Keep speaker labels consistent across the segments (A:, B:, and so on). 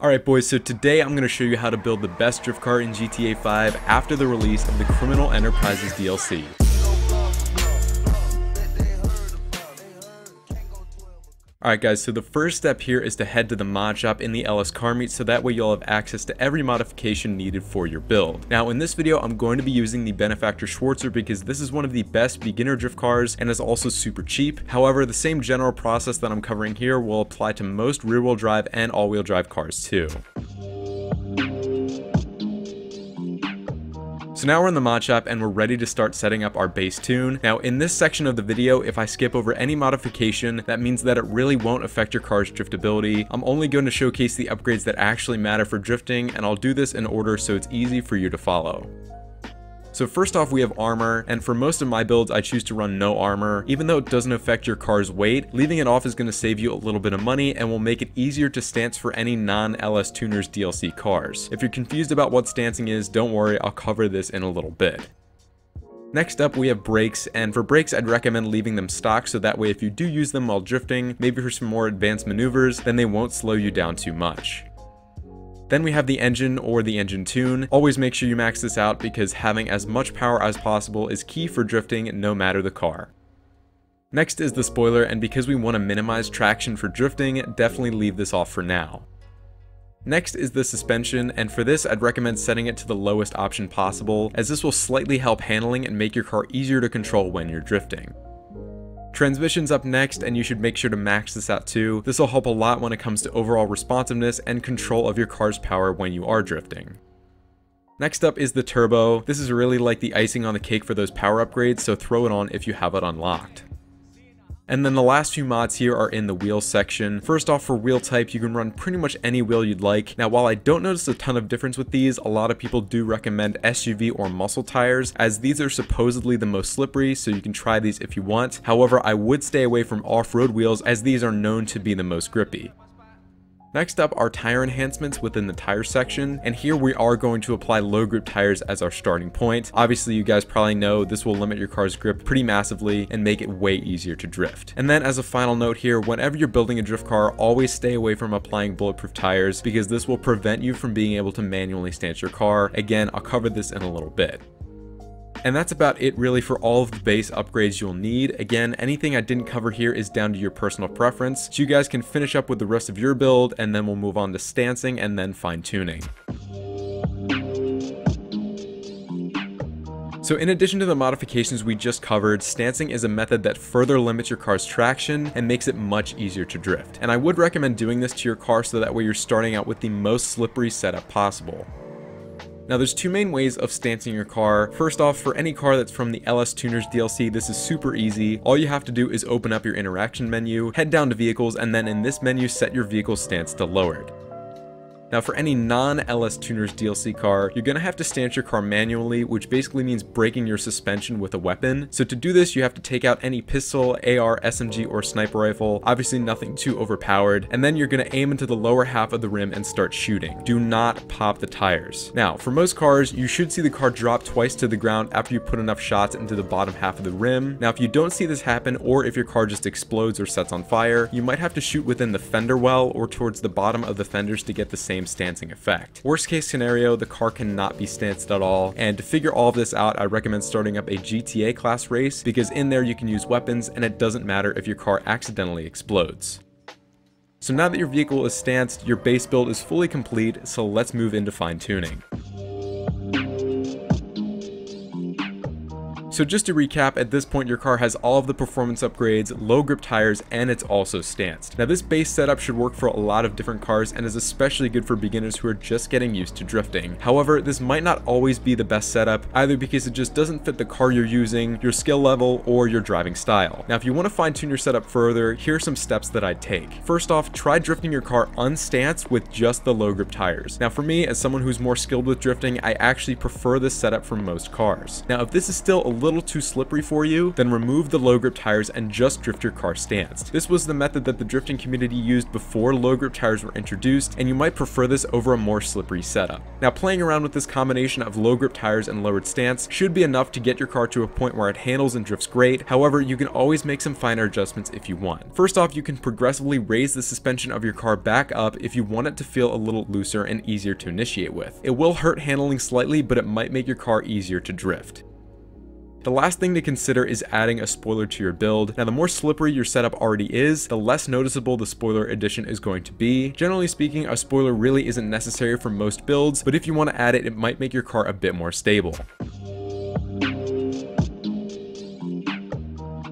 A: Alright boys, so today I'm going to show you how to build the best drift car in GTA 5 after the release of the Criminal Enterprises DLC. Alright guys, so the first step here is to head to the mod shop in the LS car meet so that way you'll have access to every modification needed for your build. Now in this video I'm going to be using the Benefactor Schwarzer because this is one of the best beginner drift cars and is also super cheap. However, the same general process that I'm covering here will apply to most rear-wheel drive and all-wheel drive cars too. So now we're in the mod shop and we're ready to start setting up our base tune. Now in this section of the video, if I skip over any modification, that means that it really won't affect your car's driftability. I'm only going to showcase the upgrades that actually matter for drifting, and I'll do this in order so it's easy for you to follow. So first off, we have armor, and for most of my builds I choose to run no armor. Even though it doesn't affect your car's weight, leaving it off is going to save you a little bit of money and will make it easier to stance for any non-LS Tuners DLC cars. If you're confused about what stancing is, don't worry, I'll cover this in a little bit. Next up, we have brakes, and for brakes I'd recommend leaving them stock so that way if you do use them while drifting, maybe for some more advanced maneuvers, then they won't slow you down too much. Then we have the engine or the engine tune. Always make sure you max this out because having as much power as possible is key for drifting no matter the car. Next is the spoiler, and because we want to minimize traction for drifting, definitely leave this off for now. Next is the suspension, and for this I'd recommend setting it to the lowest option possible, as this will slightly help handling and make your car easier to control when you're drifting. Transmission's up next, and you should make sure to max this out too. This will help a lot when it comes to overall responsiveness and control of your car's power when you are drifting. Next up is the turbo. This is really like the icing on the cake for those power upgrades, so throw it on if you have it unlocked. And then the last few mods here are in the wheel section. First off, for wheel type, you can run pretty much any wheel you'd like. Now, while I don't notice a ton of difference with these, a lot of people do recommend SUV or muscle tires, as these are supposedly the most slippery, so you can try these if you want. However, I would stay away from off-road wheels, as these are known to be the most grippy. Next up are tire enhancements within the tire section, and here we are going to apply low grip tires as our starting point. Obviously, you guys probably know this will limit your car's grip pretty massively and make it way easier to drift. And then as a final note here, whenever you're building a drift car, always stay away from applying bulletproof tires because this will prevent you from being able to manually stance your car. Again, I'll cover this in a little bit. And that's about it really for all of the base upgrades you'll need. Again, anything I didn't cover here is down to your personal preference, so you guys can finish up with the rest of your build, and then we'll move on to stancing and then fine-tuning. So in addition to the modifications we just covered, stancing is a method that further limits your car's traction and makes it much easier to drift. And I would recommend doing this to your car so that way you're starting out with the most slippery setup possible. Now there's two main ways of stancing your car. First off, for any car that's from the LS Tuners DLC, this is super easy. All you have to do is open up your interaction menu, head down to vehicles, and then in this menu set your vehicle's stance to lowered. Now for any non-LS Tuners DLC car, you're going to have to stance your car manually, which basically means breaking your suspension with a weapon. So to do this, you have to take out any pistol, AR, SMG, or sniper rifle, obviously nothing too overpowered, and then you're going to aim into the lower half of the rim and start shooting. Do not pop the tires. Now, for most cars, you should see the car drop twice to the ground after you put enough shots into the bottom half of the rim. Now, if you don't see this happen, or if your car just explodes or sets on fire, you might have to shoot within the fender well or towards the bottom of the fenders to get the same stancing effect. Worst case scenario, the car cannot be stanced at all, and to figure all of this out, I recommend starting up a GTA class race because in there you can use weapons and it doesn't matter if your car accidentally explodes. So now that your vehicle is stanced, your base build is fully complete, so let's move into fine-tuning. So just to recap, at this point your car has all of the performance upgrades, low grip tires, and it's also stanced. Now this base setup should work for a lot of different cars and is especially good for beginners who are just getting used to drifting. However, this might not always be the best setup, either because it just doesn't fit the car you're using, your skill level, or your driving style. Now if you want to fine tune your setup further, here are some steps that I'd take. First off, try drifting your car unstanced with just the low grip tires. Now for me, as someone who's more skilled with drifting, I actually prefer this setup for most cars. Now if this is still a little too slippery for you, then remove the low grip tires and just drift your car stance. This was the method that the drifting community used before low grip tires were introduced, and you might prefer this over a more slippery setup. Now, playing around with this combination of low grip tires and lowered stance should be enough to get your car to a point where it handles and drifts great. However, you can always make some finer adjustments if you want. First off, you can progressively raise the suspension of your car back up if you want it to feel a little looser and easier to initiate with. It will hurt handling slightly, but it might make your car easier to drift. The last thing to consider is adding a spoiler to your build. Now, the more slippery your setup already is, the less noticeable the spoiler addition is going to be. Generally speaking, a spoiler really isn't necessary for most builds, but if you want to add it, it might make your car a bit more stable.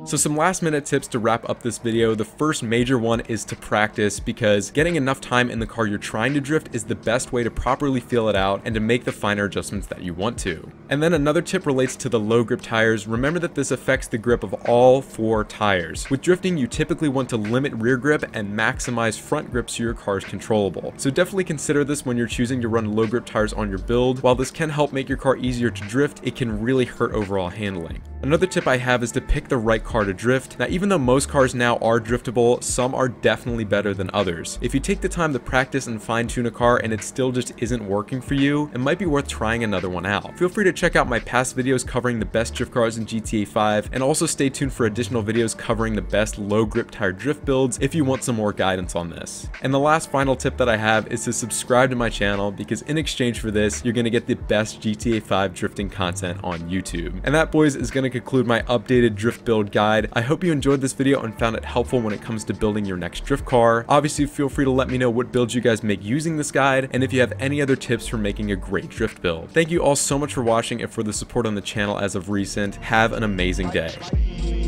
A: So some last minute tips to wrap up this video. The first major one is to practice, because getting enough time in the car you're trying to drift is the best way to properly feel it out and to make the finer adjustments that you want to. And then another tip relates to the low grip tires. Remember that this affects the grip of all 4 tires. With drifting, you typically want to limit rear grip and maximize front grip so your car is controllable. So definitely consider this when you're choosing to run low grip tires on your build. While this can help make your car easier to drift, it can really hurt overall handling. Another tip I have is to pick the right car to drift. Now, even though most cars now are driftable, some are definitely better than others. If you take the time to practice and fine-tune a car and it still just isn't working for you, it might be worth trying another one out. Feel free to check out my past videos covering the best drift cars in GTA 5, and also stay tuned for additional videos covering the best low grip tire drift builds if you want some more guidance on this. And the last final tip that I have is to subscribe to my channel, because in exchange for this, you're going to get the best GTA 5 drifting content on YouTube. And that, boys, is going to conclude my updated drift build guide. I hope you enjoyed this video and found it helpful when it comes to building your next drift car. Obviously, feel free to let me know what builds you guys make using this guide, and if you have any other tips for making a great drift build. Thank you all so much for watching and for the support on the channel as of recent. Have an amazing day.